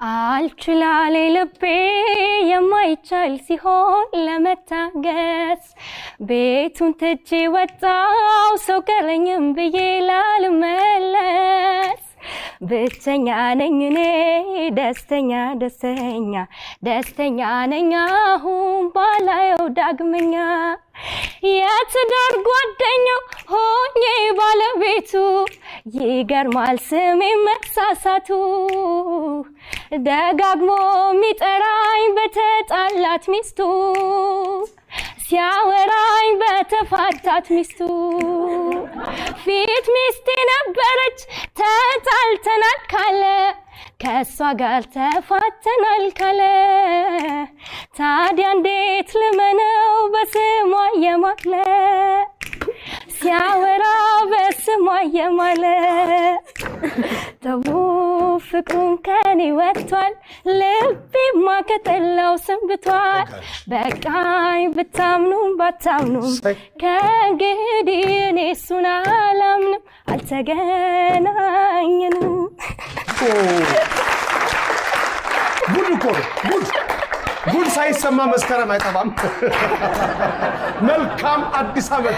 አልችላለ ልቤ የማይቻል ሲሆን ለመታገስ ቤቱን ትቼ ወጣው ሰው ቀረኝም ብዬ ላልመለስ ብቸኛ ነኝ እኔ ደስተኛ ነኝ አሁን ባላየው ዳግመኛ የትዳር ጓደኛው ሆኜ ባለቤቱ ይገርማል ስሜ መሳሳቱ ደጋግሞ ሚጠራኝ በተጣላት ሚስቱ ሲያወራኝ በተፋታት ሚስቱ ፊት ሚስቴ ነበረች ተጣልተናል ካለ ከሷ ጋር ተፋተናል ካለ ታዲያ እንዴት ልመነው በስሟ የማለ ሲያወራ በስሟ የማለ ተው ፍቅሩን ከኔ ወጥቷል ልቤማ ከጠላው ሰንብቷል በቃኝ ብታምኑም ባታምኑም ከእንግዲህ እኔ እሱን አላምንም አልተገናኘንም ጉድ ሳይሰማ መስከረም አይጠፋም መልካም አዲስ ዓመት